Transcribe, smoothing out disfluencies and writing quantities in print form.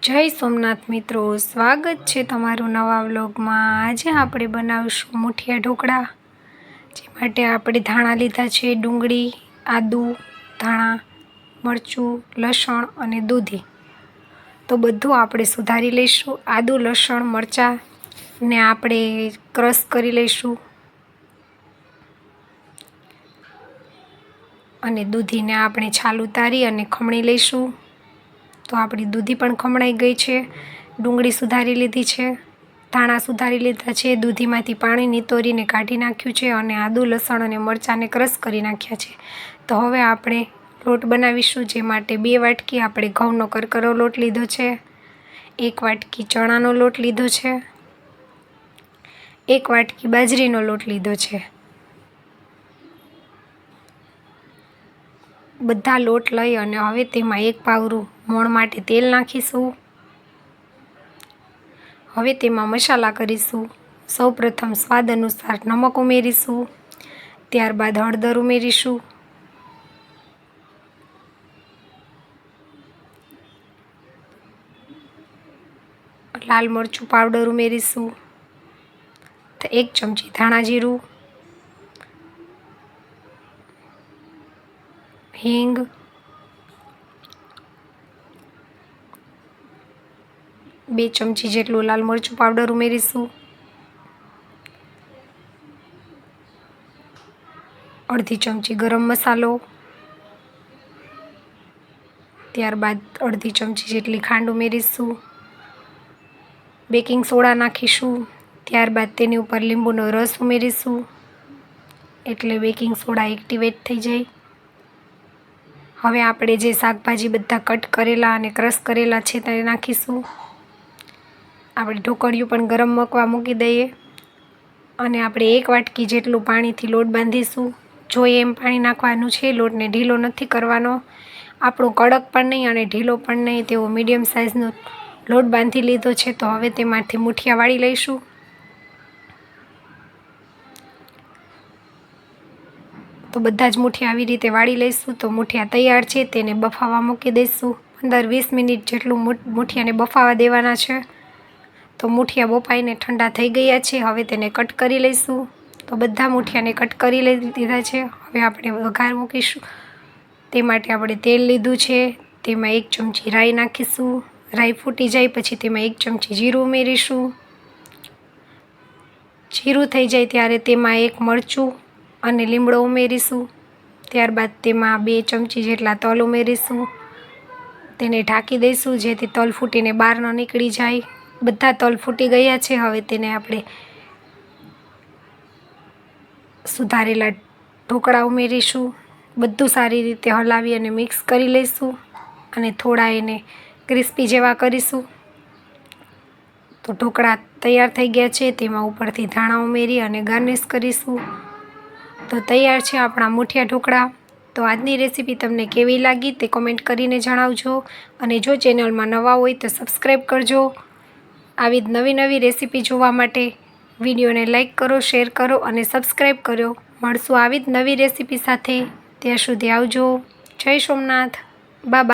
જય સોમનાથ મિત્રો, સ્વાગત છે તમારું નવા વ્લોગમાં। આજે આપણે બનાવીશું મુઠિયા ઢોકળા। જે માટે આપણે ધાણા લીધા છે, ડુંગળી, આદુ, ધાણા, મરચું, લસણ અને દૂધી। તો બધું આપણે સુધારી લઈશું। આદુ, લસણ, મરચાંને આપણે ક્રશ કરી લઈશું અને દૂધીને આપણે છાલ ઉતારી અને ખમણી લઈશું। તો આપણી દૂધી પણ ખમણાઈ ગઈ છે, ડુંગળી સુધારી લીધી છે, ધાણા સુધારી લીધા છે, દૂધીમાંથી પાણી નીતોરીને કાઢી નાખ્યું છે અને આદુ, લસણ અને મરચાંને ક્રશ કરી નાખ્યા છે। તો હવે આપણે લોટ બનાવીશું। જે માટે 2 વાટકી આપણે ઘઉંનો કરકરો લોટ લીધો છે, 1 વાટકી ચણાનો લોટ લીધો છે, 1 વાટકી બાજરીનો લોટ લીધો છે। બધા લોટ લઈ અને હવે તેમાં 1 પાવરું મોણ માટે તેલ નાખીશું। હવે તેમાં મસાલા કરીશું। સૌપ્રથમ સ્વાદ અનુસાર નમક ઉમેરીશું, ત્યારબાદ હળદર ઉમેરીશું, લાલ મરચું પાવડર ઉમેરીશું, 1 ચમચી ધાણા જીરું, હિંગ, બે ચમચી જેટલું લાલ મરચું પાવડર ઉમેરીશું, અડધી ચમચી ગરમ મસાલો, ત્યારબાદ અડધી ચમચી જેટલી ખાંડ ઉમેરીશું, બેકિંગ સોડા નાખીશું, ત્યારબાદ તેની ઉપર લીંબુનો રસ ઉમેરીશું એટલે બેકિંગ સોડા એક્ટિવેટ થઈ જાય। હવે આપણે જે શાકભાજી બધા કટ કરેલા અને ક્રશ કરેલા છે તે નાખીશું। આપણે ઢોકળિયું પણ ગરમ મૂકવા મૂકી દઈએ અને આપણે 1 વાટકી જેટલું પાણીથી લોટ બાંધીશું। જોઈએ એમ પાણી નાખવાનું છે, લોટને ઢીલો નથી કરવાનો। આપણો કડક પણ નહીં અને ઢીલો પણ નહીં તેવો મીડિયમ સાઇઝનો લોટ બાંધી લીધો છે। તો હવે તેમાંથી મુઠિયા વાળી લઈશું। તો બધા જ મુઠિયા આવી રીતે વાળી લઈશું। તો મુઠિયા તૈયાર છે, તેને બફાવા મૂકી દઈશું। 15-20 મિનિટ જેટલું મુઠિયાને બફાવા દેવાના છે। તો મુઠિયા બફાઈને ઠંડા થઈ ગયા છે, હવે તેને કટ કરી લઈશું। તો બધા મુઠિયાને કટ કરી લીધા છે। હવે આપણે વઘાર મૂકીશું। તે માટે આપણે તેલ લીધું છે, તેમાં 1 ચમચી રાઈ નાખીશું। રાઈ ફૂટી જાય પછી તેમાં 1 ચમચી જીરું ઉમેરીશું। જીરું થઈ જાય ત્યારે તેમાં 1 મરચું અને લીમડો ઉમેરીશું। ત્યારબાદ તેમાં 2 ચમચી જેટલા તલ ઉમેરીશું। તેને ઢાંકી દઈશું જેથી તલ ફૂટીને બહાર ન નીકળી જાય। બધા તલ ફૂટી ગયા છે। હવે તેને આપણે સુધારેલા ઢોકળા ઉમેરીશું। બધું સારી રીતે હલાવી અને મિક્સ કરી લઈશું અને થોડા એને ક્રિસ્પી જેવા કરીશું। તો ઢોકળા તૈયાર થઈ ગયા છે, તેમાં ઉપરથી ધાણા ઉમેરી અને ગાર્નિશ કરીશું। તો તૈયાર છે આપણા મુઠિયા ઢોકળા। તો આજની રેસીપી તમને કેવી લાગી તે કોમેન્ટ કરીને જણાવજો અને જો ચેનલમાં નવા હોય તો સબસ્ક્રાઈબ કરજો। આવી જ નવી રેસીપી જોવા માટે વિડીયોને લાઈક કરો, શેર કરો અને સબસ્ક્રાઈબ કરો। મળશું આવી જ નવી રેસીપી સાથે। ત્યાં સુધી આવજો। જય સોમનાથ, બાય બાય।